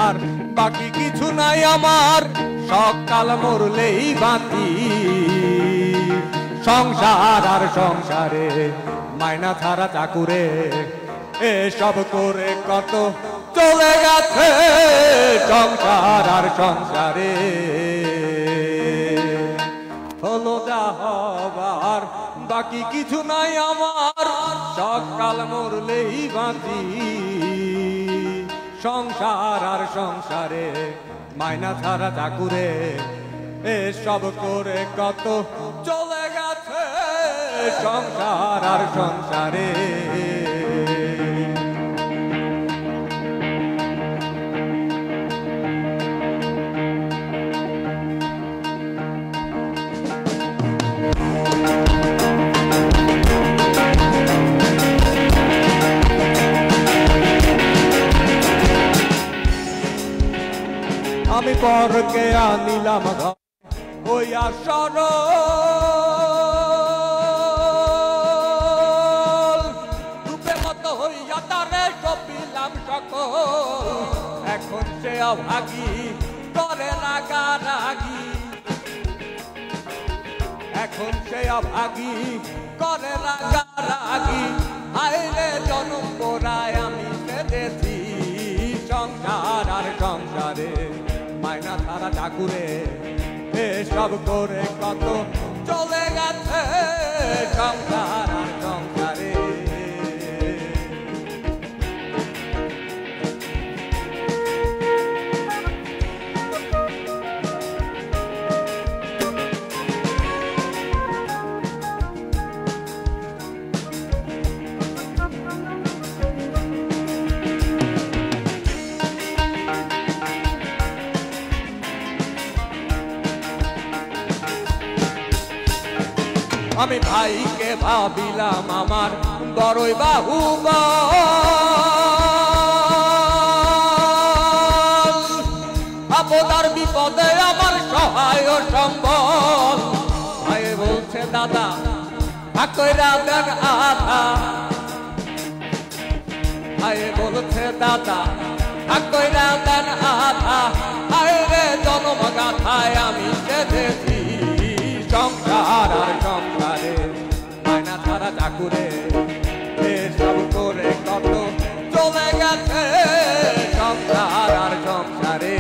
আর বাকি কিছু নাই আমার, সকাল মরলেই বাঁচি। সংসার আর সংসারে মাইনা ছাড়া চাকুরে, এসব করে কত চলে গেছে সংসার আর সংসারে। হলো যা হবার বাকি কিছু নাই আমার, সকাল মরলেই বাঁচি। সংসার আর সংসারে মাইনা ছাড়া চাকুরে, এসব করে কত চলে গেছে সংসার আর সংসারে। আমি পরকে আনিলাম ঘর হইয়া সরল, রূপে মতো হইয়া তারে সপিলাম সকল। এখন সে অভাগী করে রাগারাগি, এখন সে অভাগী করে রাগারাগি। আইরে জনম পোড়ায় আমি সেদেছি সংসার আর সংসারে মাইনা ছাড়া চাকুরে, এসব করে কত চলে গেছে সংসার আর সংসারে। আমি ভাইকে ভাবিলাম আমার বড়ই বাহুবল, আপদার বিপদে আমার সহায় সম্বল। ভাই বলছে দাদা ভাগ কইরা দেন আধা, ভাই বলছে দাদা ভাগ কইরা দেন আধা। আরে জনম গাথায় আমি সেদেছি সংসার আর সংসারে মাইনা ছাড়া চাকুরে, এসব করে কত চলে গেছে সংসার আর সংসারে।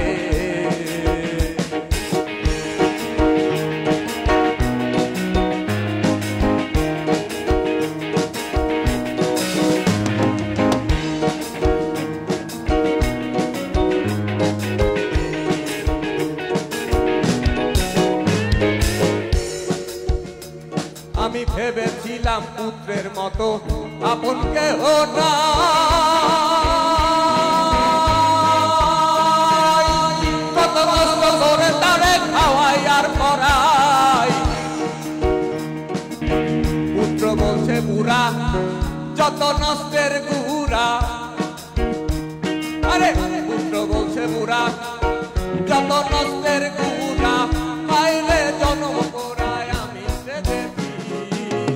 আমি ভেবেছিলাম পুত্রের মতো আপন কেহ নাই, কত কষ্ট করে তারে খাওয়াই আর পড়াই। পুত্র বলছে বুড়া যত নষ্টের গুড়া, আরে পুত্র বলছে বুড়া যত নষ্টের গুড়া। আইলে জন্ম করায় আমি সেদেছি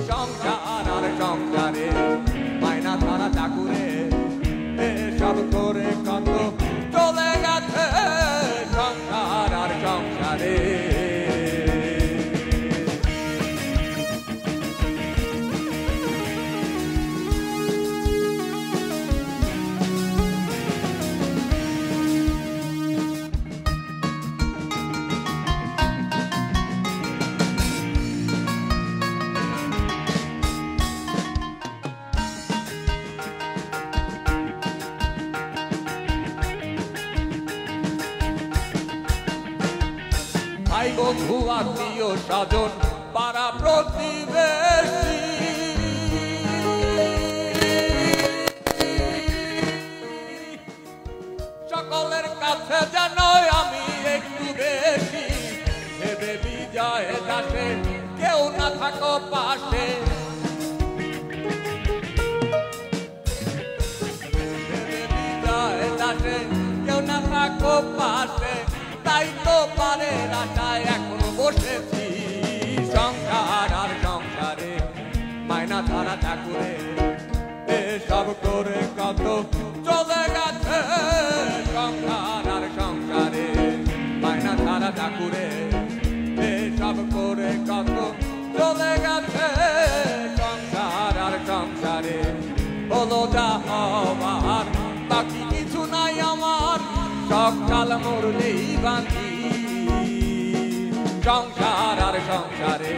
সংসার আর সংসারে মাইনা ছাড়া চাকুরে, এসব করে কত চলে গেছে সংসার আর সংসারে। ভাই বন্ধু আত্মীয় স্বজন পাড়া প্রতিবেশী, সকলের কাছে যেন আমি একটু বেশি। ভেবে বিজয় দাসে কেউ না থাকো পাশে, ভেবে বিজয় দাসে কেউ না থাকো পাশে। তাই তো পারে আশায় এখন বসেছি সংসার আর সংসারে মাইনা ছাড়া চাকুরে, এসব করে কত চলে গেছে সংসার আর ঠাকুরে এসব করে কত চলে গেছে সংসার আর সংসারে হলো যা হবার বাকি কিছু নাই আমার সকাল মরলেই বাঁধি সংসার আর সংসারে